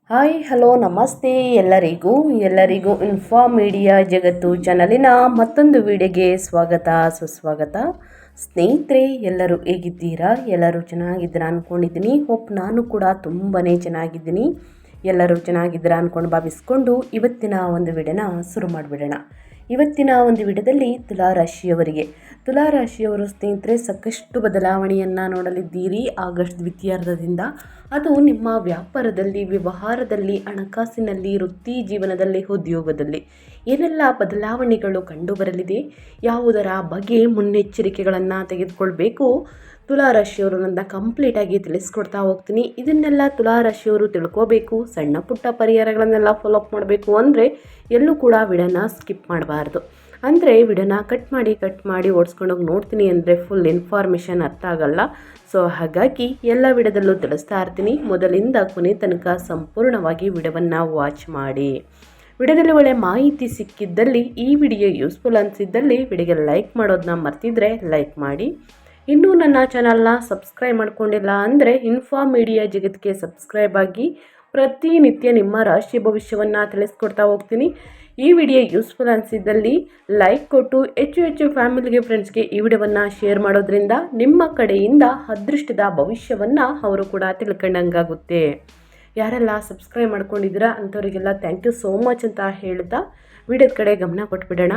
Hi hello ನಮಸ್ತೆ ಎಲ್ಲರಿಗೂ info media ಜಗತ್ತು ಚಾನಲಿನ ಮತ್ತೊಂದು ವಿಡಿಯೋಗೆ ಸ್ವಾಗತ ಸುಸ್ವಾಗತ. ಸ್ನೇಹಿತರೆ, ಎಲ್ಲರೂ ಹೇಗಿದ್ದೀರಾ? ಎಲ್ಲರೂ ಚೆನ್ನಾಗಿದ್ದೀರಾ ಅಂದ್ಕೊಂಡಿದ್ದೀನಿ. ನಾನು ಕೂಡ ತುಂಬಾ ಚೆನ್ನಾಗಿದ್ದೀನಿ. ಎಲ್ಲರೂ ಚೆನ್ನಾಗಿದ್ದೀರಾ ಅಂದ್ಕೊಂಡು ಭಾವಿಸ್ಕೊಂಡು ಇವತ್ತಿನ ಒಂದು ವಿಡಿಯೋನ ಶುರು ಮಾಡಿಬಿಡೋಣ. ಇವತ್ತಿನ ಒಂದು ವಿಡಿಯೋದಲ್ಲಿ ತುಲಾರಾಶಿಯವರು ಸ್ನೇಹಿತರೆ ಸಾಕಷ್ಟು ಬದಲಾವಣೆಯನ್ನು ನೋಡಲಿದ್ದೀರಿ ಆಗಸ್ಟ್ ದ್ವಿತೀಯಾರ್ಧದಿಂದ. ಅದು ನಿಮ್ಮ ವ್ಯಾಪಾರದಲ್ಲಿ, ವ್ಯವಹಾರದಲ್ಲಿ, ಹಣಕಾಸಿನಲ್ಲಿ, ವೃತ್ತಿ ಜೀವನದಲ್ಲಿ, ಉದ್ಯೋಗದಲ್ಲಿ ಏನೆಲ್ಲ ಬದಲಾವಣೆಗಳು ಕಂಡುಬರಲಿದೆ, ಯಾವುದರ ಬಗ್ಗೆ ಮುನ್ನೆಚ್ಚರಿಕೆಗಳನ್ನು ತೆಗೆದುಕೊಳ್ಬೇಕು, ತುಲಾರಾಶಿಯವರು ನನ್ನ ಕಂಪ್ಲೀಟಾಗಿ ತಿಳಿಸ್ಕೊಡ್ತಾ ಹೋಗ್ತೀನಿ. ಇದನ್ನೆಲ್ಲ ತುಲಾರಾಶಿಯವರು ತಿಳ್ಕೋಬೇಕು, ಸಣ್ಣ ಪುಟ್ಟ ಪರಿಹಾರಗಳನ್ನೆಲ್ಲ ಫಾಲೋಅಪ್ ಮಾಡಬೇಕು ಅಂದರೆ ಎಲ್ಲೂ ಕೂಡ ವಿಡಿಯೋನ ಸ್ಕಿಪ್ ಮಾಡಬಾರ್ದು. ಅಂದರೆ ವಿಡಿಯೋನ ಕಟ್ ಮಾಡಿ ಓಡಿಸ್ಕೊಂಡೋಗಿ ನೋಡ್ತೀನಿ ಅಂದರೆ ಫುಲ್ ಇನ್ಫಾರ್ಮೇಷನ್ ಅರ್ಥ ಆಗಲ್ಲ. ಸೊ ಹಾಗಾಗಿ ಎಲ್ಲ ವಿಡಿಯೋದಲ್ಲೂ ತಿಳಿಸ್ತಾ ಇರ್ತೀನಿ. ಮೊದಲಿಂದ ಕೊನೆ ತನಕ ಸಂಪೂರ್ಣವಾಗಿ ವಿಡಿಯೋವನ್ನು ವಾಚ್ ಮಾಡಿ. ವಿಡಿಯೋದಲ್ಲಿ ಒಳ್ಳೆ ಮಾಹಿತಿ ಸಿಕ್ಕಿದ್ದಲ್ಲಿ, ಈ ವಿಡಿಯೋ ಯೂಸ್ಫುಲ್ ಅನಿಸಿದ್ದಲ್ಲಿ ವಿಡಿಯೋಗೆ ಲೈಕ್ ಮಾಡೋದನ್ನ ಮರ್ತಿದ್ರೆ ಲೈಕ್ ಮಾಡಿ. ಇನ್ನೂ ನನ್ನ ಚಾನಲ್ನ ಸಬ್ಸ್ಕ್ರೈಬ್ ಮಾಡ್ಕೊಂಡಿಲ್ಲ ಅಂದರೆ ಇನ್ಫಾ ಮೀಡಿಯಾ ಜಗತ್ತಿಗೆ ಸಬ್ಸ್ಕ್ರೈಬ್ ಆಗಿ ಪ್ರತಿನಿತ್ಯ ನಿಮ್ಮ ರಾಶಿ ಭವಿಷ್ಯವನ್ನು ತಿಳಿಸ್ಕೊಡ್ತಾ ಹೋಗ್ತೀನಿ. ಈ ವಿಡಿಯೋ ಯೂಸ್ಫುಲ್ ಅನಿಸಿದ್ದಲ್ಲಿ ಲೈಕ್ ಕೊಟ್ಟು ಹೆಚ್ಚು ಫ್ಯಾಮಿಲಿಗೆ, ಫ್ರೆಂಡ್ಸ್ಗೆ ಈ ವಿಡಿಯೋವನ್ನು ಶೇರ್ ಮಾಡೋದ್ರಿಂದ ನಿಮ್ಮ ಕಡೆಯಿಂದ ಅದೃಷ್ಟದ ಭವಿಷ್ಯವನ್ನು ಅವರು ಕೂಡ ತಿಳ್ಕೊಂಡಂಗಾಗುತ್ತೆ. ಯಾರೆಲ್ಲ ಸಬ್ಸ್ಕ್ರೈಬ್ ಮಾಡ್ಕೊಂಡಿದ್ದೀರಾ ಅಂಥವರಿಗೆಲ್ಲ ಥ್ಯಾಂಕ್ ಯು ಸೋ ಮಚ್ ಅಂತ ಹೇಳ್ತಾ ವಿಡಿಯೋದ ಕಡೆ ಗಮನ ಕೊಟ್ಬಿಡೋಣ.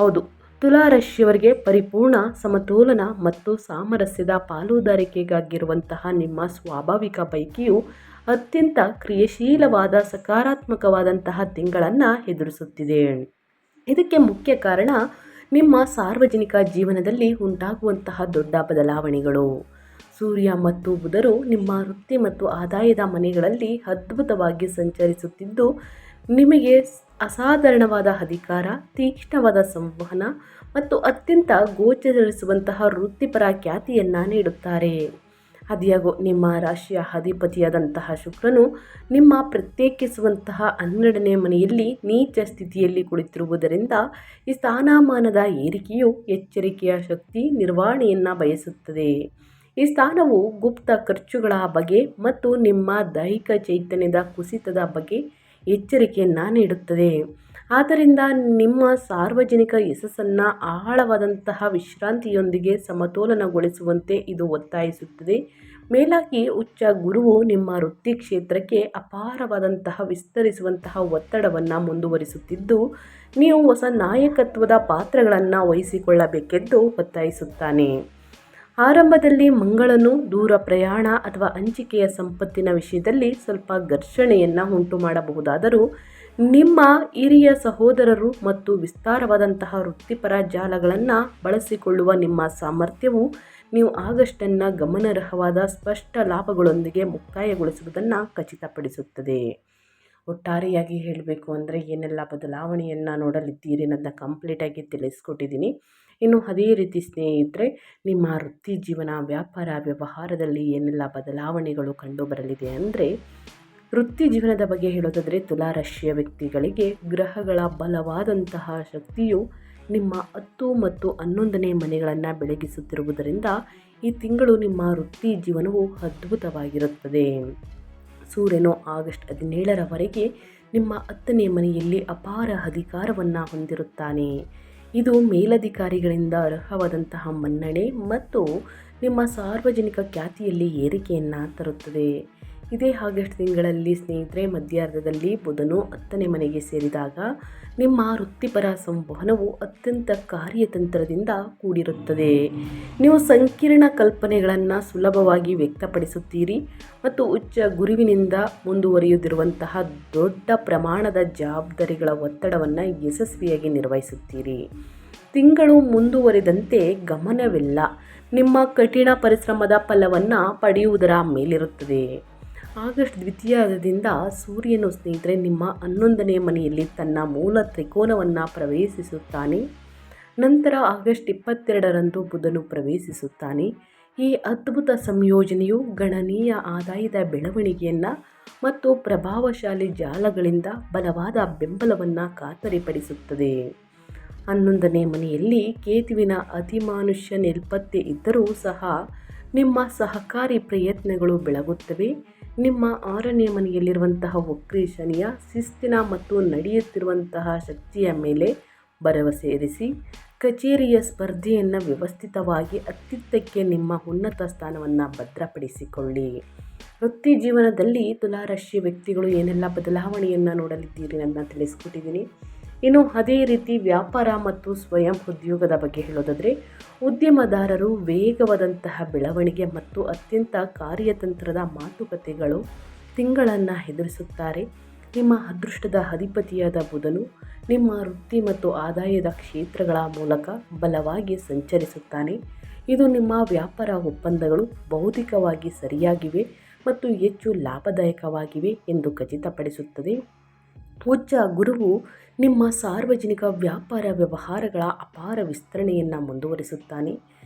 ಹೌದು, ತುಲಾರಾಶಿಯವರಿಗೆ ಪರಿಪೂರ್ಣ ಸಮತೋಲನ ಮತ್ತು ಸಾಮರಸ್ಯದ ಪಾಲುದಾರಿಕೆಗಾಗಿರುವಂತಹ ನಿಮ್ಮ ಸ್ವಾಭಾವಿಕ ಬಯಕೆಯು ಅತ್ಯಂತ ಕ್ರಿಯಾಶೀಲವಾದ ಸಕಾರಾತ್ಮಕವಾದಂತಹ ತಿಂಗಳನ್ನು ಎದುರಿಸುತ್ತಿದೆ. ಇದಕ್ಕೆ ಮುಖ್ಯ ಕಾರಣ ನಿಮ್ಮ ಸಾರ್ವಜನಿಕ ಜೀವನದಲ್ಲಿ ಉಂಟಾಗುವಂತಹ ದೊಡ್ಡ ಬದಲಾವಣೆಗಳು. ಸೂರ್ಯ ಮತ್ತು ಬುಧರು ನಿಮ್ಮ ವೃತ್ತಿ ಮತ್ತು ಆದಾಯದ ಮನೆಗಳಲ್ಲಿ ಅದ್ಭುತವಾಗಿ ಸಂಚರಿಸುತ್ತಿದ್ದು, ನಿಮಗೆ ಅಸಾಧಾರಣವಾದ ಅಧಿಕಾರ, ತೀಕ್ಷ್ಣವಾದ ಸಂವಹನ ಮತ್ತು ಅತ್ಯಂತ ಗೋಚರಿಸುವಂತಹ ವೃತ್ತಿಪರ ಖ್ಯಾತಿಯನ್ನು ನೀಡುತ್ತಾರೆ. ಆದಾಗ್ಯೂ ನಿಮ್ಮ ರಾಶಿಯ ಅಧಿಪತಿಯಾದಂತಹ ಶುಕ್ರನು ನಿಮ್ಮ ಪ್ರತ್ಯೇಕಿಸುವಂತಹ 12ನೇ ಮನೆಯಲ್ಲಿ ನೀಚ ಸ್ಥಿತಿಯಲ್ಲಿ ಕುಳಿತಿರುವುದರಿಂದ ಈ ಸ್ಥಾನಮಾನದ ಏರಿಕೆಯು ಎಚ್ಚರಿಕೆಯ ಶಕ್ತಿ ನಿರ್ವಹಣೆಯನ್ನು ಬಯಸುತ್ತದೆ. ಈ ಸ್ಥಾನವು ಗುಪ್ತ ಖರ್ಚುಗಳ ಬಗ್ಗೆ ಮತ್ತು ನಿಮ್ಮ ದೈಹಿಕ ಚೈತನ್ಯದ ಕುಸಿತದ ಬಗ್ಗೆ ಎಚ್ಚರಿಕೆಯನ್ನು ನೀಡುತ್ತದೆ. ಆದ್ದರಿಂದ ನಿಮ್ಮ ಸಾರ್ವಜನಿಕ ಯಶಸ್ಸನ್ನು ಆಳವಾದಂತಹ ವಿಶ್ರಾಂತಿಯೊಂದಿಗೆ ಸಮತೋಲನಗೊಳಿಸುವಂತೆ ಇದು ಒತ್ತಾಯಿಸುತ್ತದೆ. ಮೇಲಾಗಿ ಉಚ್ಚ ಗುರುವು ನಿಮ್ಮ ವೃತ್ತಿ ಕ್ಷೇತ್ರಕ್ಕೆ ಅಪಾರವಾದಂತಹ ವಿಸ್ತರಿಸುವಂತಹ ಒತ್ತಡವನ್ನು ಮುಂದುವರಿಸುತ್ತಿದ್ದು, ನೀವು ಹೊಸ ನಾಯಕತ್ವದ ಪಾತ್ರಗಳನ್ನು ವಹಿಸಿಕೊಳ್ಳಬೇಕೆಂದು ಒತ್ತಾಯಿಸುತ್ತಾನೆ. ಆರಂಭದಲ್ಲಿ ಮಂಗಳನು ದೂರ ಪ್ರಯಾಣ ಅಥವಾ ಹಂಚಿಕೆಯ ಸಂಪತ್ತಿನ ವಿಷಯದಲ್ಲಿ ಸ್ವಲ್ಪ ಘರ್ಷಣೆಯನ್ನು ಉಂಟು ಮಾಡಬಹುದಾದರೂ, ನಿಮ್ಮ ಹಿರಿಯ ಸಹೋದರರು ಮತ್ತು ವಿಸ್ತಾರವಾದಂತಹ ವೃತ್ತಿಪರ ಜಾಲಗಳನ್ನು ಬಳಸಿಕೊಳ್ಳುವ ನಿಮ್ಮ ಸಾಮರ್ಥ್ಯವು ನೀವು ಆಗಸ್ಟನ್ನು ಗಮನಾರ್ಹವಾದ ಸ್ಪಷ್ಟ ಲಾಭಗಳೊಂದಿಗೆ ಮುಕ್ತಾಯಗೊಳಿಸುವುದನ್ನು ಖಚಿತಪಡಿಸುತ್ತದೆ. ಒಟ್ಟಾರೆಯಾಗಿ ಹೇಳಬೇಕು ಅಂದರೆ ಏನೆಲ್ಲ ಬದಲಾವಣೆಯನ್ನು ನೋಡಲಿದ್ದೀರಿ ಅನ್ನೋದನ್ನ ಕಂಪ್ಲೀಟಾಗಿ ತಿಳಿಸ್ಕೊಟ್ಟಿದ್ದೀನಿ. ಇನ್ನು ಅದೇ ರೀತಿ ಸ್ನೇಹಿತರೆ, ನಿಮ್ಮ ವೃತ್ತಿ ಜೀವನ, ವ್ಯಾಪಾರ, ವ್ಯವಹಾರದಲ್ಲಿ ಏನೆಲ್ಲ ಬದಲಾವಣೆಗಳು ಕಂಡುಬರಲಿದೆ ಅಂದರೆ, ವೃತ್ತಿ ಜೀವನದ ಬಗ್ಗೆ ಹೇಳೋದಾದರೆ ತುಲಾರಾಶಿಯ ವ್ಯಕ್ತಿಗಳಿಗೆ ಗ್ರಹಗಳ ಬಲವಾದಂತಹ ಶಕ್ತಿಯು ನಿಮ್ಮ 10 ಮತ್ತು 11ನೇ ಮನೆಗಳನ್ನು ಬೆಳಗಿಸುತ್ತಿರುವುದರಿಂದ ಈ ತಿಂಗಳು ನಿಮ್ಮ ವೃತ್ತಿ ಜೀವನವು ಅದ್ಭುತವಾಗಿರುತ್ತದೆ. ಸೂರ್ಯನು ಆಗಸ್ಟ್ 17ರವರೆಗೆ ನಿಮ್ಮ 10ನೇ ಮನೆಯಲ್ಲಿ ಅಪಾರ ಅಧಿಕಾರವನ್ನು ಹೊಂದಿರುತ್ತಾನೆ. ಇದು ಮೇಲಧಿಕಾರಿಗಳಿಂದ ಅರ್ಹವಾದಂತಹ ಮನ್ನಣೆ ಮತ್ತು ನಿಮ್ಮ ಸಾರ್ವಜನಿಕ ಖ್ಯಾತಿಯಲ್ಲಿ ಏರಿಕೆಯನ್ನು ತರುತ್ತದೆ. ಇದೇ ಆಗಸ್ಟ್ ತಿಂಗಳಲ್ಲಿ ಸ್ನೇಹಿತರೆ, ಮಧ್ಯಾರ್ಧದಲ್ಲಿ ಬುಧನು 10ನೇ ಮನೆಗೆ ಸೇರಿದಾಗ ನಿಮ್ಮ ವೃತ್ತಿಪರ ಸಂವಹನವು ಅತ್ಯಂತ ಕಾರ್ಯತಂತ್ರದಿಂದ ಕೂಡಿರುತ್ತದೆ. ನೀವು ಸಂಕೀರ್ಣ ಕಲ್ಪನೆಗಳನ್ನು ಸುಲಭವಾಗಿ ವ್ಯಕ್ತಪಡಿಸುತ್ತೀರಿ ಮತ್ತು ಉಚ್ಚ ಗುರುವಿನಿಂದ ಮುಂದುವರಿಯುತ್ತಿರುವಂತಹ ದೊಡ್ಡ ಪ್ರಮಾಣದ ಜವಾಬ್ದಾರಿಗಳ ಒತ್ತಡವನ್ನು ಯಶಸ್ವಿಯಾಗಿ ನಿರ್ವಹಿಸುತ್ತೀರಿ. ತಿಂಗಳು ಮುಂದುವರಿದಂತೆ ಗಮನವೆಲ್ಲ ನಿಮ್ಮ ಕಠಿಣ ಪರಿಶ್ರಮದ ಫಲವನ್ನು ಪಡೆಯುವುದರ ಮೇಲಿರುತ್ತದೆ. ಆಗಸ್ಟ್ ದ್ವಿತೀಯಾರ್ಧದಿಂದ ಸೂರ್ಯನು ಸ್ನೇಹಿತರೆ ನಿಮ್ಮ 11ನೇ ಮನೆಯಲ್ಲಿ ತನ್ನ ಮೂಲ ತ್ರಿಕೋನವನ್ನು ಪ್ರವೇಶಿಸುತ್ತಾನೆ. ನಂತರ ಆಗಸ್ಟ್ 22ರಂದು ಬುಧನು ಪ್ರವೇಶಿಸುತ್ತಾನೆ. ಈ ಅದ್ಭುತ ಸಂಯೋಜನೆಯು ಗಣನೀಯ ಆದಾಯದ ಬೆಳವಣಿಗೆಯನ್ನು ಮತ್ತು ಪ್ರಭಾವಶಾಲಿ ಜಾಲಗಳಿಂದ ಬಲವಾದ ಬೆಂಬಲವನ್ನು ಖಾತರಿಪಡಿಸುತ್ತದೆ. 11ನೇ ಮನೆಯಲ್ಲಿ ಕೇತುವಿನ ಅತಿಮಾನುಷ್ಯ ನೆಲ್ಪತ್ತೆ ಇದ್ದರೂ ಸಹ ನಿಮ್ಮ ಸಹಕಾರಿ ಪ್ರಯತ್ನಗಳು ಬೆಳಗುತ್ತವೆ. ನಿಮ್ಮ 6ನೇ ಮನೆಯಲ್ಲಿರುವಂತಹ ವಕ್ರಿ ಶನಿಯ ಶಿಸ್ತಿನ ಮತ್ತು ನಡೆಯುತ್ತಿರುವಂತಹ ಶಕ್ತಿಯ ಮೇಲೆ ಭರವಸೆ ಇರಿಸಿ ಕಚೇರಿಯ ಸ್ಪರ್ಧೆಯನ್ನು ವ್ಯವಸ್ಥಿತವಾಗಿ ಅತ್ಯುತ್ತಕ್ಕೆ ನಿಮ್ಮ ಉನ್ನತ ಸ್ಥಾನವನ್ನು ಭದ್ರಪಡಿಸಿಕೊಳ್ಳಿ. ವೃತ್ತಿ ಜೀವನದಲ್ಲಿ ತುಲಾರಾಶಿ ವ್ಯಕ್ತಿಗಳು ಏನೆಲ್ಲ ಬದಲಾವಣೆಯನ್ನು ನೋಡಲಿದ್ದೀರಿ ಅಂತ ತಿಳಿಸ್ಕೊಟ್ಟಿದ್ದೀನಿ. ಇನ್ನು ಅದೇ ರೀತಿ ವ್ಯಾಪಾರ ಮತ್ತು ಸ್ವಯಂ ಉದ್ಯೋಗದ ಬಗ್ಗೆ ಹೇಳೋದಾದರೆ ಉದ್ಯಮದಾರರು ವೇಗವಾದಂತಹ ಬೆಳವಣಿಗೆ ಮತ್ತು ಅತ್ಯಂತ ಕಾರ್ಯತಂತ್ರದ ಮಾತುಕತೆಗಳು ತಿಂಗಳನ್ನು ಎದುರಿಸುತ್ತಾರೆ. ನಿಮ್ಮ ಅದೃಷ್ಟದ ಅಧಿಪತಿಯಾದ ಬುಧನು ನಿಮ್ಮ ವೃತ್ತಿ ಮತ್ತು ಆದಾಯದ ಕ್ಷೇತ್ರಗಳ ಮೂಲಕ ಬಲವಾಗಿ ಸಂಚರಿಸುತ್ತಾನೆ. ಇದು ನಿಮ್ಮ ವ್ಯಾಪಾರ ಒಪ್ಪಂದಗಳು ಬೌದ್ಧಿಕವಾಗಿ ಸರಿಯಾಗಿವೆ ಮತ್ತು ಹೆಚ್ಚು ಲಾಭದಾಯಕವಾಗಿವೆ ಎಂದು ಖಚಿತಪಡಿಸುತ್ತದೆ. ಉಚ್ಚ ಗುರುವು ನಿಮ್ಮ ಸಾರ್ವಜನಿಕ ವ್ಯಾಪಾರ ವ್ಯವಹಾರಗಳ ಅಪಾರ ವಿಸ್ತರಣೆಯನ್ನು ಮುಂದುವರಿಸುತ್ತಾನೆ.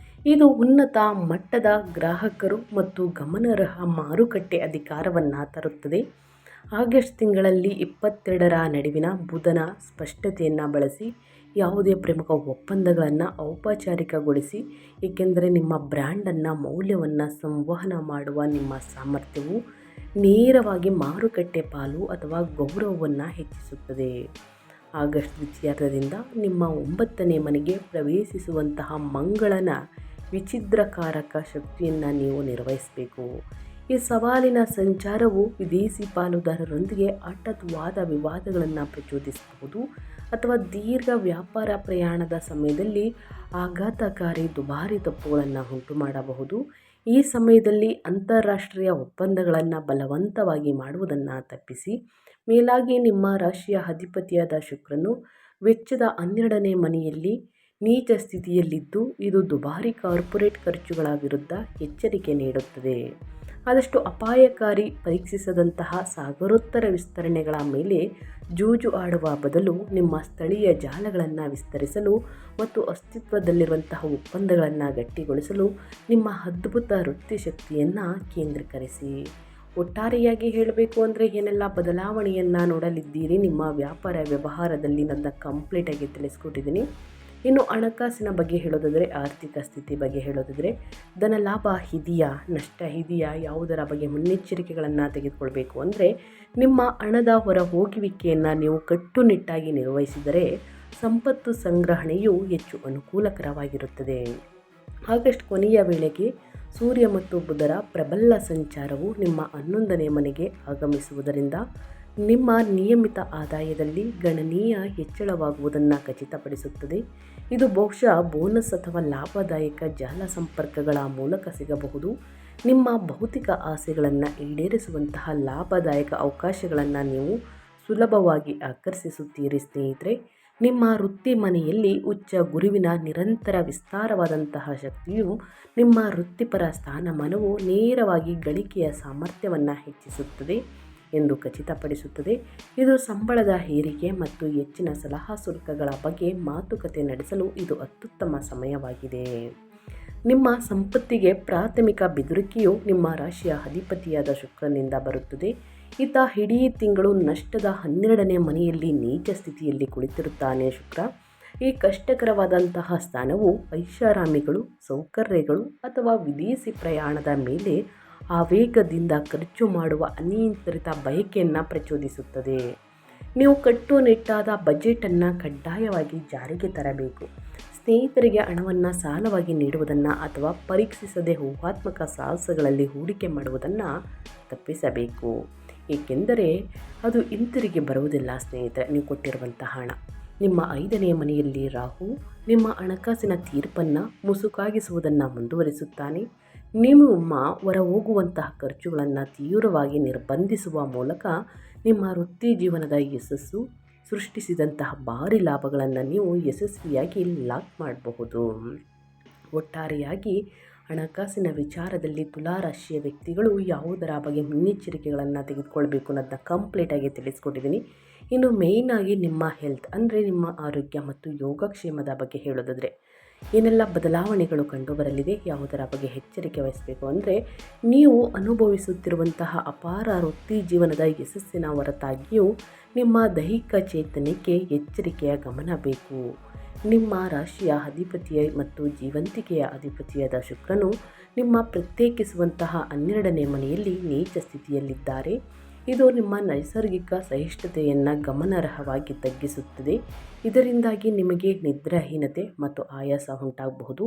ಇದು ಉನ್ನತ ಮಟ್ಟದ ಗ್ರಾಹಕರು ಮತ್ತು ಗಮನಾರ್ಹ ಮಾರುಕಟ್ಟೆ ಅಧಿಕಾರವನ್ನು ತರುತ್ತದೆ. ಆಗಸ್ಟ್ ತಿಂಗಳಲ್ಲಿ 22ರ ನಡುವಿನ ಬುಧನ ಸ್ಪಷ್ಟತೆಯನ್ನು ಬಳಸಿ ಯಾವುದೇ ಪ್ರಮುಖ ಒಪ್ಪಂದಗಳನ್ನು ಔಪಚಾರಿಕಗೊಳಿಸಿ, ಏಕೆಂದರೆ ನಿಮ್ಮ ಬ್ರ್ಯಾಂಡನ್ನು ಮೌಲ್ಯವನ್ನು ಸಂವಹನ ಮಾಡುವ ನಿಮ್ಮ ಸಾಮರ್ಥ್ಯವು ನೇರವಾಗಿ ಮಾರುಕಟ್ಟೆ ಪಾಲು ಅಥವಾ ಗೌರವವನ್ನು ಹೆಚ್ಚಿಸುತ್ತದೆ. ಆಗಸ್ಟ್ ದ್ವಿತೀಯಾರ್ಧದಿಂದ ನಿಮ್ಮ 9ನೇ ಮನೆಗೆ ಪ್ರವೇಶಿಸುವಂತಹ ಮಂಗಳನ ವಿಚ್ಛಿದ್ರಕಾರಕ ಶಕ್ತಿಯನ್ನು ನೀವು ನಿರ್ವಹಿಸಬೇಕು. ಈ ಸವಾಲಿನ ಸಂಚಾರವು ವಿದೇಶಿ ಪಾಲುದಾರರೊಂದಿಗೆ ಹಠಾತ್ವಾದ ವಿವಾದಗಳನ್ನು ಪ್ರಚೋದಿಸಬಹುದು ಅಥವಾ ದೀರ್ಘ ವ್ಯಾಪಾರ ಪ್ರಯಾಣದ ಸಮಯದಲ್ಲಿ ಆಘಾತಕಾರಿ ದುಬಾರಿ ತಪ್ಪುಗಳನ್ನು ಉಂಟು ಮಾಡಬಹುದು. ಈ ಸಮಯದಲ್ಲಿ ಅಂತಾರಾಷ್ಟ್ರೀಯ ಒಪ್ಪಂದಗಳನ್ನು ಬಲವಂತವಾಗಿ ಮಾಡುವುದನ್ನು ತಪ್ಪಿಸಿ. ಮೇಲಾಗಿ ನಿಮ್ಮ ರಾಶಿಯ ಅಧಿಪತಿಯಾದ ಶುಕ್ರನು ವೆಚ್ಚದ 12ನೇ ಮನೆಯಲ್ಲಿ ನೀಚ ಸ್ಥಿತಿಯಲ್ಲಿದ್ದು ಇದು ದುಬಾರಿ ಕಾರ್ಪೊರೇಟ್ ಖರ್ಚುಗಳ ವಿರುದ್ಧ ಎಚ್ಚರಿಕೆ ನೀಡುತ್ತದೆ. ಆದಷ್ಟು ಅಪಾಯಕಾರಿ ಪರೀಕ್ಷಿಸದಂತಹ ಸಾಗರೋತ್ತರ ವಿಸ್ತರಣೆಗಳ ಮೇಲೆ ಜೂಜು ಆಡುವ ಬದಲು ನಿಮ್ಮ ಸ್ಥಳೀಯ ಜಾಲಗಳನ್ನು ವಿಸ್ತರಿಸಲು ಮತ್ತು ಅಸ್ತಿತ್ವದಲ್ಲಿರುವಂತಹ ಒಪ್ಪಂದಗಳನ್ನು ಗಟ್ಟಿಗೊಳಿಸಲು ನಿಮ್ಮ ಅದ್ಭುತ ವೃತ್ತಿ ಶಕ್ತಿಯನ್ನು ಕೇಂದ್ರೀಕರಿಸಿ. ಒಟ್ಟಾರೆಯಾಗಿ ಹೇಳಬೇಕು ಅಂದರೆ ಏನೆಲ್ಲ ಬದಲಾವಣೆಯನ್ನು ನೋಡಲಿದ್ದೀರಿ ನಿಮ್ಮ ವ್ಯಾಪಾರ ವ್ಯವಹಾರದಲ್ಲಿ ನನ್ನ ಕಂಪ್ಲೀಟಾಗಿ ತಿಳಿಸ್ಕೊಟ್ಟಿದ್ದೀನಿ. ಇನ್ನು ಹಣಕಾಸಿನ ಬಗ್ಗೆ ಹೇಳೋದಾದರೆ, ಆರ್ಥಿಕ ಸ್ಥಿತಿ ಬಗ್ಗೆ ಹೇಳೋದಾದರೆ, ಧನ ಲಾಭ ಇದೆಯಾ, ನಷ್ಟ ಇದೆಯಾ, ಯಾವುದರ ಬಗ್ಗೆ ಮುನ್ನೆಚ್ಚರಿಕೆಗಳನ್ನು ತೆಗೆದುಕೊಳ್ಬೇಕು ಅಂದರೆ ನಿಮ್ಮ ಹಣದ ಹೊರ ಹೋಗುವಿಕೆಯನ್ನು ನೀವು ಕಟ್ಟುನಿಟ್ಟಾಗಿ ನಿರ್ವಹಿಸಿದರೆ ಸಂಪತ್ತು ಸಂಗ್ರಹಣೆಯು ಹೆಚ್ಚು ಅನುಕೂಲಕರವಾಗಿರುತ್ತದೆ. ಆಗಸ್ಟ್ ಕೊನೆಯ ವೇಳೆಗೆ ಸೂರ್ಯ ಮತ್ತು ಬುಧರ ಪ್ರಬಲ ಸಂಚಾರವು ನಿಮ್ಮ 11ನೇ ಮನೆಗೆ ಆಗಮಿಸುವುದರಿಂದ ನಿಮ್ಮ ನಿಯಮಿತ ಆದಾಯದಲ್ಲಿ ಗಣನೀಯ ಹೆಚ್ಚಳವಾಗುವುದನ್ನು ಖಚಿತಪಡಿಸುತ್ತದೆ. ಇದು ಬಹುಶಃ ಬೋನಸ್ ಅಥವಾ ಲಾಭದಾಯಕ ಜಾಲ ಸಂಪರ್ಕಗಳ ಮೂಲಕ ಸಿಗಬಹುದು. ನಿಮ್ಮ ಭೌತಿಕ ಆಸೆಗಳನ್ನು ಈಡೇರಿಸುವಂತಹ ಲಾಭದಾಯಕ ಅವಕಾಶಗಳನ್ನು ನೀವು ಸುಲಭವಾಗಿ ಆಕರ್ಷಿಸುತ್ತೀರಿ. ಸ್ನೇಹಿತರೆ, ನಿಮ್ಮ ವೃತ್ತಿ ಮನೆಯಲ್ಲಿ ಉಚ್ಚ ಗುರುವಿನ ನಿರಂತರ ವಿಸ್ತಾರವಾದಂತಹ ಶಕ್ತಿಯು ನಿಮ್ಮ ವೃತ್ತಿಪರ ಸ್ಥಾನಮಾನವು ನೇರವಾಗಿ ಗಳಿಕೆಯ ಸಾಮರ್ಥ್ಯವನ್ನು ಹೆಚ್ಚಿಸುತ್ತದೆ ಎಂದು ಖಚಿತಪಡಿಸುತ್ತದೆ. ಇದು ಸಂಬಳದ ಏರಿಕೆ ಮತ್ತು ಹೆಚ್ಚಿನ ಸಲಹಾ ಶುಲ್ಕಗಳ ಬಗ್ಗೆ ಮಾತುಕತೆ ನಡೆಸಲು ಇದು ಅತ್ಯುತ್ತಮ ಸಮಯವಾಗಿದೆ. ನಿಮ್ಮ ಸಂಪತ್ತಿಗೆ ಪ್ರಾಥಮಿಕ ಬೆದರಿಕೆಯು ನಿಮ್ಮ ರಾಶಿಯ ಅಧಿಪತಿಯಾದ ಶುಕ್ರನಿಂದ ಬರುತ್ತದೆ. ಈತ ಇಡೀ ತಿಂಗಳು ನಷ್ಟದ 12ನೇ ಮನೆಯಲ್ಲಿ ನೀಚ ಸ್ಥಿತಿಯಲ್ಲಿ ಕುಳಿತಿರುತ್ತಾನೆ. ಶುಕ್ರ ಈ ಕಷ್ಟಕರವಾದಂತಹ ಸ್ಥಾನವು ಐಷಾರಾಮಿಗಳು, ಸೌಕರ್ಯಗಳು ಅಥವಾ ವಿದೇಶಿ ಪ್ರಯಾಣದ ಮೇಲೆ ಆವೇಗದಿಂದ ಖರ್ಚು ಮಾಡುವ ಅನಿಯಂತ್ರಿತ ಬಯಕೆಯನ್ನು ಪ್ರಚೋದಿಸುತ್ತದೆ. ನೀವು ಕಟ್ಟುನಿಟ್ಟಾದ ಬಜೆಟನ್ನು ಕಡ್ಡಾಯವಾಗಿ ಜಾರಿಗೆ ತರಬೇಕು. ಸ್ನೇಹಿತರಿಗೆ ಹಣವನ್ನು ಸಾಲವಾಗಿ ನೀಡುವುದನ್ನು ಅಥವಾ ಪರೀಕ್ಷಿಸದೆ ಊಹಾತ್ಮಕ ಸಾಹಸಗಳಲ್ಲಿ ಹೂಡಿಕೆ ಮಾಡುವುದನ್ನು ತಪ್ಪಿಸಬೇಕು, ಏಕೆಂದರೆ ಅದು ಹಿಂತಿರುಗಿ ಬರುವುದಿಲ್ಲ. ಸ್ನೇಹಿತರೆ, ನೀವು ಕೊಟ್ಟಿರುವಂತಹ ಹಣ ನಿಮ್ಮ 5ನೇ ಮನೆಯಲ್ಲಿ ರಾಹು ನಿಮ್ಮ ಹಣಕಾಸಿನ ತೀರ್ಪನ್ನು ಮುಸುಕಾಗಿಸುವುದನ್ನು ಮುಂದುವರಿಸುತ್ತಾನೆ. ನಿಮ್ಮ ಹೊರ ಹೋಗುವಂತಹ ಖರ್ಚುಗಳನ್ನು ತೀವ್ರವಾಗಿ ನಿರ್ಬಂಧಿಸುವ ಮೂಲಕ ನಿಮ್ಮ ವೃತ್ತಿ ಜೀವನದ ಯಶಸ್ಸು ಸೃಷ್ಟಿಸಿದಂತಹ ಭಾರಿ ಲಾಭಗಳನ್ನು ನೀವು ಯಶಸ್ವಿಯಾಗಿ ಲಾಕ್ ಮಾಡಬಹುದು. ಒಟ್ಟಾರೆಯಾಗಿ ಹಣಕಾಸಿನ ವಿಚಾರದಲ್ಲಿ ತುಲಾರಾಶಿಯ ವ್ಯಕ್ತಿಗಳು ಯಾವುದರ ಬಗ್ಗೆ ಮುನ್ನೆಚ್ಚರಿಕೆಗಳನ್ನು ತೆಗೆದುಕೊಳ್ಬೇಕು ಅನ್ನೋದನ್ನ ಕಂಪ್ಲೀಟಾಗಿ ತಿಳಿಸ್ಕೊಟ್ಟಿದ್ದೀನಿ. ಇನ್ನು ಮೇಯ್ನಾಗಿ ನಿಮ್ಮ ಹೆಲ್ತ್ ಅಂದರೆ ನಿಮ್ಮ ಆರೋಗ್ಯ ಮತ್ತು ಯೋಗಕ್ಷೇಮದ ಬಗ್ಗೆ ಹೇಳೋದಾದರೆ ಏನೆಲ್ಲ ಬದಲಾವಣೆಗಳು ಕಂಡುಬರಲಿದೆ, ಯಾವುದರ ಬಗ್ಗೆ ಎಚ್ಚರಿಕೆ ವಹಿಸಬೇಕು ಅಂದರೆ ನೀವು ಅನುಭವಿಸುತ್ತಿರುವಂತಹ ಅಪಾರ ವೃತ್ತಿ ಜೀವನದ ಯಶಸ್ಸಿನ ಹೊರತಾಗಿಯೂ ನಿಮ್ಮ ದೈಹಿಕ ಚೇತನಕ್ಕೆ ಎಚ್ಚರಿಕೆಯ ಗಮನ ಬೇಕು. ನಿಮ್ಮ ರಾಶಿಯ ಅಧಿಪತಿಯ ಮತ್ತು ಜೀವಂತಿಕೆಯ ಅಧಿಪತಿಯಾದ ಶುಕ್ರನು ನಿಮ್ಮ ಪ್ರತ್ಯೇಕಿಸುವಂತಹ 12ನೇ ಮನೆಯಲ್ಲಿ ನೀಚ ಸ್ಥಿತಿಯಲ್ಲಿದ್ದಾರೆ. ಇದು ನಿಮ್ಮ ನೈಸರ್ಗಿಕ ಸಹಿಷ್ಣುತೆಯನ್ನು ಗಮನಾರ್ಹವಾಗಿ ತಗ್ಗಿಸುತ್ತದೆ. ಇದರಿಂದಾಗಿ ನಿಮಗೆ ನಿದ್ರಾಹೀನತೆ ಮತ್ತು ಆಯಾಸ ಉಂಟಾಗಬಹುದು.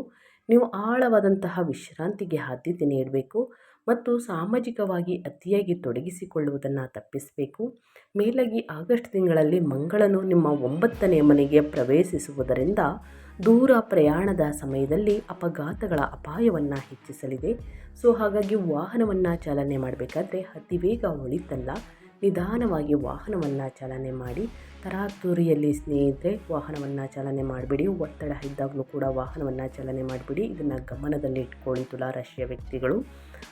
ನೀವು ಆಳವಾದಂತಹ ವಿಶ್ರಾಂತಿಗೆ ಆದ್ಯತೆ ನೀಡಬೇಕು ಮತ್ತು ಸಾಮಾಜಿಕವಾಗಿ ಅತಿಯಾಗಿ ತೊಡಗಿಸಿಕೊಳ್ಳುವುದನ್ನು ತಪ್ಪಿಸಬೇಕು. ಮೇಲಾಗಿ ಆಗಸ್ಟ್ ತಿಂಗಳಲ್ಲಿ ಮಂಗಳನು ನಿಮ್ಮ 9ನೇ ಮನೆಗೆ ಪ್ರವೇಶಿಸುವುದರಿಂದ ದೂರ ಪ್ರಯಾಣದ ಸಮಯದಲ್ಲಿ ಅಪಘಾತಗಳ ಅಪಾಯವನ್ನು ಹೆಚ್ಚಿಸಲಿದೆ. ಹಾಗಾಗಿ ವಾಹನವನ್ನು ಚಾಲನೆ ಮಾಡಬೇಕಾದ್ರೆ ಅತಿ ವೇಗ ಒಳಿತಲ್ಲ. ನಿಧಾನವಾಗಿ ವಾಹನವನ್ನು ಚಾಲನೆ ಮಾಡಿ. ತರಾತುರಿಯಲ್ಲಿ ಸ್ನೇಹಿತರೆ ವಾಹನವನ್ನು ಚಾಲನೆ ಮಾಡಿಬಿಡಿ. ಒತ್ತಡ ಇದ್ದಾಗಲೂ ಕೂಡ ವಾಹನವನ್ನು ಚಾಲನೆ ಮಾಡಿಬಿಡಿ. ಇದನ್ನು ಗಮನದಲ್ಲಿ ಇಟ್ಕೊಳ್ಳಿ ತುಲಾರಾಶಿಯ ವ್ಯಕ್ತಿಗಳು.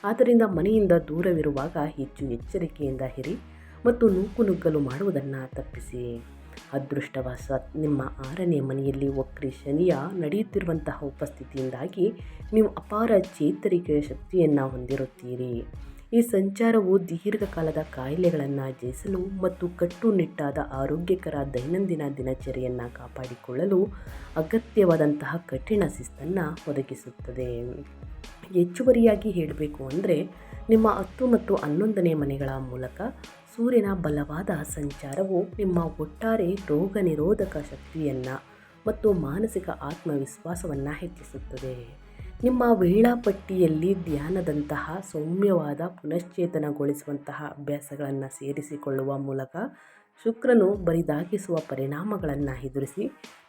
ಆದ್ದರಿಂದ ಮನೆಯಿಂದ ದೂರವಿರುವಾಗ ಹೆಚ್ಚು ಎಚ್ಚರಿಕೆಯಿಂದ ಇರಿ ಮತ್ತು ನೂಕುನುಗ್ಗಲು ಮಾಡುವುದನ್ನು ತಪ್ಪಿಸಿ. ಅದೃಷ್ಟವಶಾತ್ ನಿಮ್ಮ 6ನೇ ಮನೆಯಲ್ಲಿ ವಕ್ರಿ ಶನಿಯ ನಡೆಯುತ್ತಿರುವಂತಹ ಉಪಸ್ಥಿತಿಯಿಂದಾಗಿ ನೀವು ಅಪಾರ ಚೇತರಿಕೆಯ ಶಕ್ತಿಯನ್ನು ಹೊಂದಿರುತ್ತೀರಿ. ಈ ಸಂಚಾರವು ದೀರ್ಘಕಾಲದ ಕಾಯಿಲೆಗಳನ್ನು ಜಯಿಸಲು ಮತ್ತು ಕಟ್ಟುನಿಟ್ಟಾದ ಆರೋಗ್ಯಕರ ದೈನಂದಿನ ದಿನಚರಿಯನ್ನು ಕಾಪಾಡಿಕೊಳ್ಳಲು ಅಗತ್ಯವಾದಂತಹ ಕಠಿಣ ಶಿಸ್ತನ್ನು ಒದಗಿಸುತ್ತದೆ. ಹೆಚ್ಚುವರಿಯಾಗಿ ಹೇಳಬೇಕು ಅಂದರೆ ನಿಮ್ಮ 10 ಮತ್ತು 11ನೇ ಮನೆಗಳ ಮೂಲಕ ಸೂರ್ಯನ ಬಲವಾದ ಸಂಚಾರವು ನಿಮ್ಮ ಒಟ್ಟಾರೆ ರೋಗ ನಿರೋಧಕ ಶಕ್ತಿಯನ್ನು ಮತ್ತು ಮಾನಸಿಕ ಆತ್ಮವಿಶ್ವಾಸವನ್ನು ಹೆಚ್ಚಿಸುತ್ತದೆ. ನಿಮ್ಮ ವೇಳಾಪಟ್ಟಿಯಲ್ಲಿ ಧ್ಯಾನದಂತಹ ಸೌಮ್ಯವಾದ ಪುನಶ್ಚೇತನಗೊಳಿಸುವಂತಹ ಅಭ್ಯಾಸಗಳನ್ನು ಸೇರಿಸಿಕೊಳ್ಳುವ ಮೂಲಕ ಶುಕ್ರನು ಬರಿದಾಗಿಸುವ ಪರಿಣಾಮಗಳನ್ನು ಎದುರಿಸಿ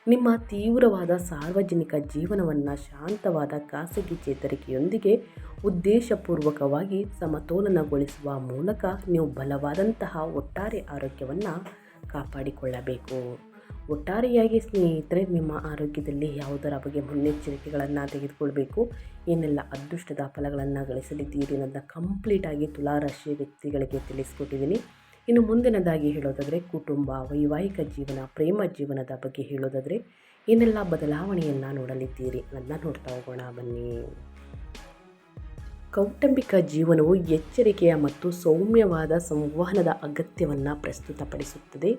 ನಿಮ್ಮ ತೀವ್ರವಾದ ಸಾರ್ವಜನಿಕ ಜೀವನವನ್ನು ಶಾಂತವಾದ ಖಾಸಗಿ ಚೇತರಿಕೆಯೊಂದಿಗೆ ಉದ್ದೇಶಪೂರ್ವಕವಾಗಿ ಸಮತೋಲನಗೊಳಿಸುವ ಮೂಲಕ ನೀವು ಬಲವಾದಂತಹ ಒಟ್ಟಾರೆ ಆರೋಗ್ಯವನ್ನು ಕಾಪಾಡಿಕೊಳ್ಳಬೇಕು. ಒಟ್ಟಾರೆಯಾಗಿ ಸ್ನೇಹಿತರೆ ನಿಮ್ಮ ಆರೋಗ್ಯದಲ್ಲಿ ಯಾವುದರ ಬಗ್ಗೆ ಮುನ್ನೆಚ್ಚರಿಕೆಗಳನ್ನು ತೆಗೆದುಕೊಳ್ಬೇಕು, ಏನೆಲ್ಲ ಅದೃಷ್ಟದ ಫಲಗಳನ್ನು ಗಳಿಸಲಿದ್ದೀರಿ ಅನ್ನೋದನ್ನ ಕಂಪ್ಲೀಟಾಗಿ ತುಲಾರಾಶಿಯ ವ್ಯಕ್ತಿಗಳಿಗೆ ತಿಳಿಸ್ಕೊಟ್ಟಿದ್ದೀನಿ. ಇನ್ನು ಮುಂದಿನದಾಗಿ ಹೇಳೋದಾದರೆ ಕುಟುಂಬ, ವೈವಾಹಿಕ ಜೀವನ, ಪ್ರೇಮ ಜೀವನದ ಬಗ್ಗೆ ಹೇಳೋದಾದರೆ ಏನೆಲ್ಲ ಬದಲಾವಣೆಯನ್ನು ನೋಡಲಿದ್ದೀರಿ ಅನ್ನೋದನ್ನ ನೋಡ್ತಾ ಹೋಗೋಣ ಬನ್ನಿ. ಕೌಟುಂಬಿಕ ಜೀವನವು ಎಚ್ಚರಿಕೆಯ ಮತ್ತು ಸೌಮ್ಯವಾದ ಸಂವಹನದ ಅಗತ್ಯವನ್ನು ಪ್ರಸ್ತುತಪಡಿಸುತ್ತದೆ.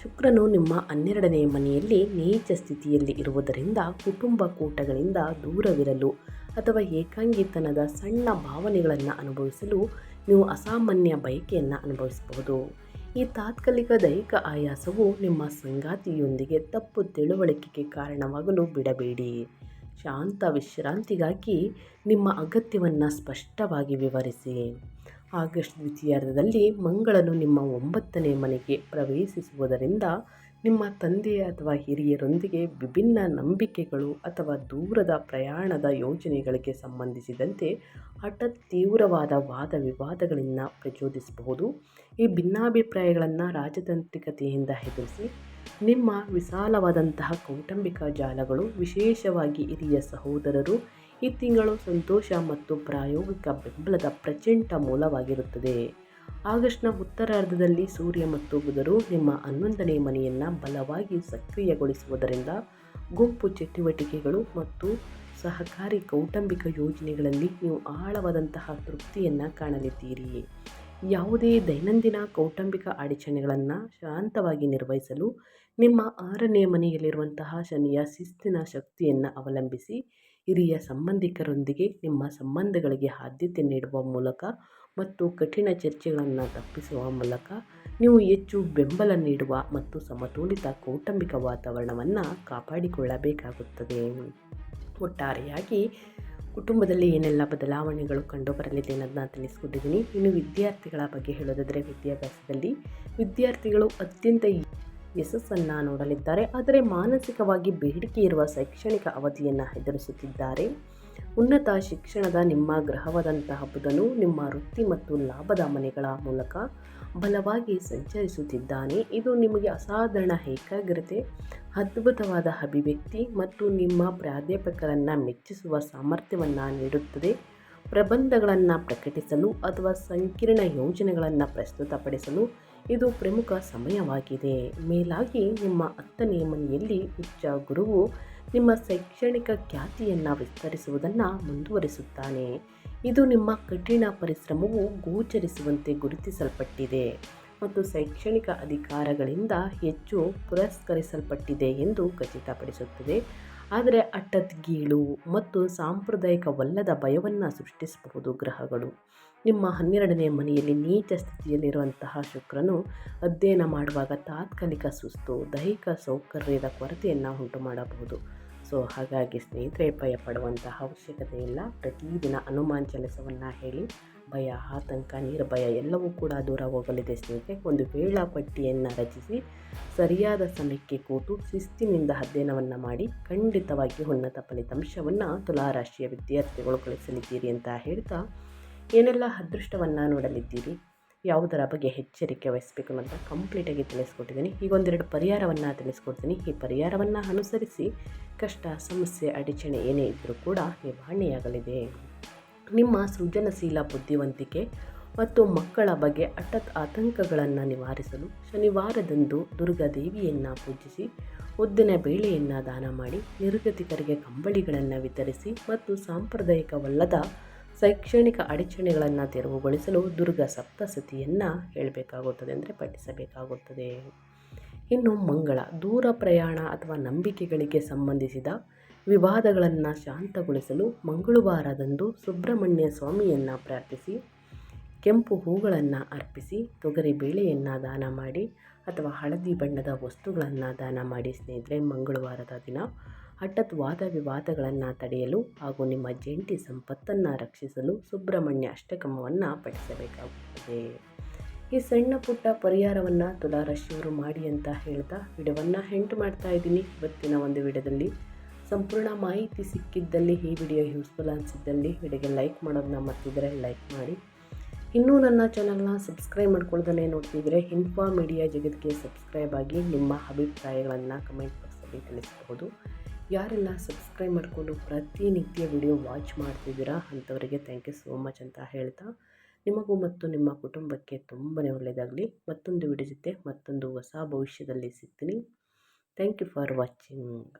ಶುಕ್ರನು ನಿಮ್ಮ 12ನೇ ಮನೆಯಲ್ಲಿ ನೀಚ ಸ್ಥಿತಿಯಲ್ಲಿ ಇರುವುದರಿಂದ ಕುಟುಂಬ ಕೂಟಗಳಿಂದ ದೂರವಿರಲು ಅಥವಾ ಏಕಾಂಗಿತನದ ಸಣ್ಣ ಭಾವನೆಗಳನ್ನು ಅನುಭವಿಸಲು ನೀವು ಅಸಾಮಾನ್ಯ ಬಯಕೆಯನ್ನು ಅನುಭವಿಸಬಹುದು. ಈ ತಾತ್ಕಾಲಿಕ ದೈಹಿಕ ಆಯಾಸವು ನಿಮ್ಮ ಸಂಗಾತಿಯೊಂದಿಗೆ ತಪ್ಪು ತಿಳುವಳಿಕೆಗೆ ಕಾರಣವಾಗಲು ಬಿಡಬೇಡಿ. ಶಾಂತ ವಿಶ್ರಾಂತಿಗಾಗಿ ನಿಮ್ಮ ಅಗತ್ಯವನ್ನು ಸ್ಪಷ್ಟವಾಗಿ ವಿವರಿಸಿ. ಆಗಸ್ಟ್ ದ್ವಿತೀಯಾರ್ಧದಲ್ಲಿ ಮಂಗಳನು ನಿಮ್ಮ 9ನೇ ಮನೆಗೆ ಪ್ರವೇಶಿಸುವುದರಿಂದ ನಿಮ್ಮ ತಂದೆ ಅಥವಾ ಹಿರಿಯರೊಂದಿಗೆ ವಿಭಿನ್ನ ನಂಬಿಕೆಗಳು ಅಥವಾ ದೂರದ ಪ್ರಯಾಣದ ಯೋಜನೆಗಳಿಗೆ ಸಂಬಂಧಿಸಿದಂತೆ ಹಠಾತ್ ತೀವ್ರವಾದ ವಾದ ವಿವಾದಗಳನ್ನು ಪ್ರಚೋದಿಸಬಹುದು. ಈ ಭಿನ್ನಾಭಿಪ್ರಾಯಗಳನ್ನು ರಾಜತಾಂತ್ರಿಕತೆಯಿಂದ ಎದುರಿಸಿ ನಿಮ್ಮ ವಿಶಾಲವಾದಂತಹ ಕೌಟುಂಬಿಕ ಜಾಲಗಳು, ವಿಶೇಷವಾಗಿ ಹಿರಿಯ ಸಹೋದರರು, ಈ ತಿಂಗಳು ಸಂತೋಷ ಮತ್ತು ಪ್ರಾಯೋಗಿಕ ಬೆಂಬಲದ ಪ್ರಚಂಡ ಮೂಲವಾಗಿರುತ್ತದೆ. ಆಗಸ್ಟ್ನ ಉತ್ತರಾರ್ಧದಲ್ಲಿ ಸೂರ್ಯ ಮತ್ತು ಬುಧರು ನಿಮ್ಮ 11ನೇ ಮನೆಯನ್ನು ಬಲವಾಗಿ ಸಕ್ರಿಯಗೊಳಿಸುವುದರಿಂದ ಗುಂಪು ಚಟುವಟಿಕೆಗಳು ಮತ್ತು ಸಹಕಾರಿ ಕೌಟುಂಬಿಕ ಯೋಜನೆಗಳಲ್ಲಿ ನೀವು ಆಳವಾದಂತಹ ತೃಪ್ತಿಯನ್ನು ಕಾಣಲಿದ್ದೀರಿ. ಯಾವುದೇ ದೈನಂದಿನ ಕೌಟುಂಬಿಕ ಅಡಚಣೆಗಳನ್ನು ಶಾಂತವಾಗಿ ನಿರ್ವಹಿಸಲು ನಿಮ್ಮ 6ನೇ ಮನೆಯಲ್ಲಿರುವಂತಹ ಶನಿಯ ಶಿಸ್ತಿನ ಶಕ್ತಿಯನ್ನು ಅವಲಂಬಿಸಿ ಹಿರಿಯ ಸಂಬಂಧಿಕರೊಂದಿಗೆ ನಿಮ್ಮ ಸಂಬಂಧಗಳಿಗೆ ಆದ್ಯತೆ ನೀಡುವ ಮೂಲಕ ಮತ್ತು ಕಠಿಣ ಚರ್ಚೆಗಳನ್ನು ತಪ್ಪಿಸುವ ಮೂಲಕ ನೀವು ಹೆಚ್ಚು ಬೆಂಬಲ ನೀಡುವ ಮತ್ತು ಸಮತೋಲಿತ ಕೌಟುಂಬಿಕ ವಾತಾವರಣವನ್ನು ಕಾಪಾಡಿಕೊಳ್ಳಬೇಕಾಗುತ್ತದೆ. ಒಟ್ಟಾರೆಯಾಗಿ ಕುಟುಂಬದಲ್ಲಿ ಏನೆಲ್ಲ ಬದಲಾವಣೆಗಳು ಕಂಡುಬರಲಿದೆ ಅನ್ನೋದನ್ನ ತಿಳಿಸ್ಕೊಟ್ಟಿದ್ದೀನಿ. ಇನ್ನು ವಿದ್ಯಾರ್ಥಿಗಳ ಬಗ್ಗೆ ಹೇಳೋದಾದರೆ ವಿದ್ಯಾಭ್ಯಾಸದಲ್ಲಿ ವಿದ್ಯಾರ್ಥಿಗಳು ಅತ್ಯಂತ ಯಶಸ್ಸನ್ನು ನೋಡಲಿದ್ದಾರೆ. ಆದರೆ ಮಾನಸಿಕವಾಗಿ ಬೇಡಿಕೆ ಇರುವ ಶೈಕ್ಷಣಿಕ ಅವಧಿಯನ್ನು ಎದುರಿಸುತ್ತಿದ್ದಾರೆ. ಉನ್ನತ ಶಿಕ್ಷಣದ ನಿಮ್ಮ ಗ್ರಹವಾದಂತಹ ಬುಧನು ನಿಮ್ಮ ವೃತ್ತಿ ಮತ್ತು ಲಾಭದ ಮನೆಗಳ ಮೂಲಕ ಬಲವಾಗಿ ಸಂಚರಿಸುತ್ತಿದ್ದಾನೆ. ಇದು ನಿಮಗೆ ಅಸಾಧಾರಣ ಏಕಾಗ್ರತೆ, ಅದ್ಭುತವಾದ ಅಭಿವ್ಯಕ್ತಿ ಮತ್ತು ನಿಮ್ಮ ಪ್ರಾಧ್ಯಾಪಕರನ್ನು ಮೆಚ್ಚಿಸುವ ಸಾಮರ್ಥ್ಯವನ್ನು ನೀಡುತ್ತದೆ. ಪ್ರಬಂಧಗಳನ್ನು ಪ್ರಕಟಿಸಲು ಅಥವಾ ಸಂಕೀರ್ಣ ಯೋಜನೆಗಳನ್ನು ಪ್ರಸ್ತುತಪಡಿಸಲು ಇದು ಪ್ರಮುಖ ಸಮಯವಾಗಿದೆ. ಮೇಲಾಗಿ ನಿಮ್ಮ 10ನೇ ಮನೆಯಲ್ಲಿ ಉಚ್ಚ ಗುರುವು ನಿಮ್ಮ ಶೈಕ್ಷಣಿಕ ಖ್ಯಾತಿಯನ್ನು ವಿಸ್ತರಿಸುವುದನ್ನು ಮುಂದುವರಿಸುತ್ತಾನೆ. ಇದು ನಿಮ್ಮ ಕಠಿಣ ಪರಿಶ್ರಮವು ಗೋಚರಿಸುವಂತೆ ಗುರುತಿಸಲ್ಪಟ್ಟಿದೆ. ಮತ್ತು ಶೈಕ್ಷಣಿಕ ಅಧಿಕಾರಗಳಿಂದ ಹೆಚ್ಚು ಪುರಸ್ಕರಿಸಲ್ಪಟ್ಟಿದೆ ಎಂದು ಖಚಿತಪಡಿಸುತ್ತದೆ. ಆದರೆ ಅಟ್ಟದ್ಗೀಳು ಮತ್ತು ಸಾಂಪ್ರದಾಯಿಕವಲ್ಲದ ಭಯವನ್ನು ಸೃಷ್ಟಿಸಬಹುದು. ಗ್ರಹಗಳು ನಿಮ್ಮ 12ನೇ ಮನೆಯಲ್ಲಿ ನೀಚ ಸ್ಥಿತಿಯಲ್ಲಿರುವಂತಹ ಶುಕ್ರನು ಅಧ್ಯಯನ ಮಾಡುವಾಗ ತಾತ್ಕಾಲಿಕ ಸುಸ್ತು, ದೈಹಿಕ ಸೌಕರ್ಯದ ಕೊರತೆಯನ್ನು ಉಂಟು ಮಾಡಬಹುದು. ಸೊ ಹಾಗಾಗಿ ಸ್ನೇಹಿತರೆ, ಭಯ ಪಡುವಂತಹ ಅವಶ್ಯಕತೆ ಇಲ್ಲ. ಪ್ರತಿದಿನ ಹನುಮಾನ್ ಚಾಲಿಸವನ್ನು ಹೇಳಿ ಭಯ, ಆತಂಕ, ನಿರ್ಭಯ ಎಲ್ಲವೂ ಕೂಡ ದೂರ ಹೋಗಲಿದೆ. ಸ್ನೇಹಿತರೆ, ಒಂದು ವೇಳಾಪಟ್ಟಿಯನ್ನು ರಚಿಸಿ ಸರಿಯಾದ ಸಮಯಕ್ಕೆ ಕೂತು ಶಿಸ್ತಿನಿಂದ ಅಧ್ಯಯನವನ್ನು ಮಾಡಿ ಖಂಡಿತವಾಗಿ ಉನ್ನತ ಫಲಿತಾಂಶವನ್ನು ತುಲಾರಾಶಿಯ ವಿದ್ಯಾರ್ಥಿಗಳು ಗಳಿಸಲಿದ್ದೀರಿ ಅಂತ ಹೇಳ್ತಾ, ಏನೆಲ್ಲ ಅದೃಷ್ಟವನ್ನು ನೋಡಲಿದ್ದೀರಿ, ಯಾವುದರ ಬಗ್ಗೆ ಎಚ್ಚರಿಕೆ ವಹಿಸಬೇಕು ಅಂತ ಕಂಪ್ಲೀಟಾಗಿ ತಿಳಿಸ್ಕೊಟ್ಟಿದ್ದೀನಿ. ಈಗ ಒಂದೆರಡು ಪರಿಹಾರವನ್ನು ತಿಳಿಸ್ಕೊಡ್ತೀನಿ. ಈ ಪರಿಹಾರವನ್ನು ಅನುಸರಿಸಿ ಕಷ್ಟ, ಸಮಸ್ಯೆ, ಅಡಚಣೆ ಏನೇ ಇದ್ದರೂ ಕೂಡ ನಿವಾರಣೆಯಾಗಲಿದೆ. ನಿಮ್ಮ ಸೃಜನಶೀಲ ಬುದ್ಧಿವಂತಿಕೆ ಮತ್ತು ಮಕ್ಕಳ ಬಗ್ಗೆ ಆತಂಕಗಳನ್ನು ನಿವಾರಿಸಲು ಶನಿವಾರದಂದು ದುರ್ಗಾದೇವಿಯನ್ನು ಪೂಜಿಸಿ ಉದ್ದಿನ ಬೇಳೆಯನ್ನು ದಾನ ಮಾಡಿ, ನಿರ್ಗತಿಕರಿಗೆ ಕಂಬಳಿಗಳನ್ನು ವಿತರಿಸಿ ಮತ್ತು ಸಾಂಪ್ರದಾಯಿಕವಲ್ಲದ ಶೈಕ್ಷಣಿಕ ಅಡಚಣೆಗಳನ್ನು ತೆರವುಗೊಳಿಸಲು ದುರ್ಗಾ ಸಪ್ತಸತಿಯನ್ನು ಹೇಳಬೇಕಾಗುತ್ತದೆ, ಅಂದರೆ ಪಠಿಸಬೇಕಾಗುತ್ತದೆ. ಇನ್ನು ಮಂಗಳ, ದೂರ ಪ್ರಯಾಣ ಅಥವಾ ನಂಬಿಕೆಗಳಿಗೆ ಸಂಬಂಧಿಸಿದ ವಿವಾದಗಳನ್ನು ಶಾಂತಗೊಳಿಸಲು ಮಂಗಳವಾರದಂದು ಸುಬ್ರಹ್ಮಣ್ಯ ಸ್ವಾಮಿಯನ್ನು ಪ್ರಾರ್ಥಿಸಿ, ಕೆಂಪು ಹೂಗಳನ್ನು ಅರ್ಪಿಸಿ, ತೊಗರಿ ಬೇಳೆಯನ್ನು ದಾನ ಮಾಡಿ ಅಥವಾ ಹಳದಿ ಬಣ್ಣದ ವಸ್ತುಗಳನ್ನು ದಾನ ಮಾಡಿ. ಸ್ನೇಹಿತರೆ, ಮಂಗಳವಾರದ ದಿನ ಹಠಾತ್ ವಾದ ವಿವಾದಗಳನ್ನು ತಡೆಯಲು ಹಾಗೂ ನಿಮ್ಮ ಜಂಟಿ ಸಂಪತ್ತನ್ನು ರಕ್ಷಿಸಲು ಸುಬ್ರಹ್ಮಣ್ಯ ಅಷ್ಟಕಮವನ್ನು ಪಠಿಸಬೇಕಾಗುತ್ತದೆ. ಈ ಸಣ್ಣ ಪುಟ್ಟ ಪರಿಹಾರವನ್ನು ತುಲಾರಾಶಿಯವರು ಮಾಡಿ ಅಂತ ಹೇಳ್ತಾ ವಿಡಿಯೋವನ್ನು ಎಂಡ್ ಮಾಡ್ತಾ ಇದ್ದೀನಿ. ಇವತ್ತಿನ ಒಂದು ವಿಡಿಯೋದಲ್ಲಿ ಸಂಪೂರ್ಣ ಮಾಹಿತಿ ಸಿಕ್ಕಿದ್ದಲ್ಲಿ, ಈ ವಿಡಿಯೋ ಯೂಸ್ಫುಲ್ ಅನಿಸಿದ್ದಲ್ಲಿ ವಿಡಿಯೋಗೆ ಲೈಕ್ ಮಾಡೋದನ್ನ ಮರ್ತಿದ್ರೆ ಲೈಕ್ ಮಾಡಿ. ಇನ್ನೂ ನನ್ನ ಚಾನಲ್ನ ಸಬ್ಸ್ಕ್ರೈಬ್ ಮಾಡ್ಕೊಳ್ದೇ ನೋಡ್ತಿದ್ರೆ ಇನ್ಫಾ ಮೀಡಿಯಾ ಜಗತ್ತಿಗೆ ಸಬ್ಸ್ಕ್ರೈಬ್ ಆಗಿ ನಿಮ್ಮ ಅಭಿಪ್ರಾಯಗಳನ್ನು ಕಮೆಂಟ್ ಬಾಕ್ಸಲ್ಲಿ ತಿಳಿಸಬಹುದು. ಯಾರೆಲ್ಲ ಸಬ್ಸ್ಕ್ರೈಬ್ ಮಾಡಿಕೊಂಡು ಪ್ರತಿನಿತ್ಯ ವಿಡಿಯೋ ವಾಚ್ ಮಾಡ್ತಿದ್ದೀರಾ ಅಂಥವರಿಗೆ ಥ್ಯಾಂಕ್ ಯು ಸೋ ಮಚ್ ಅಂತ ಹೇಳ್ತಾ, ನಿಮಗೂ ಮತ್ತು ನಿಮ್ಮ ಕುಟುಂಬಕ್ಕೆ ತುಂಬಾ ಒಳ್ಳೆಯದಾಗಲಿ. ಮತ್ತೊಂದು ವಿಡಿಯೋ ಜೊತೆ ಮತ್ತೊಂದು ಹೊಸ ಭವಿಷ್ಯದಲ್ಲಿ ಸಿಗ್ತೀನಿ. Thank you for watching.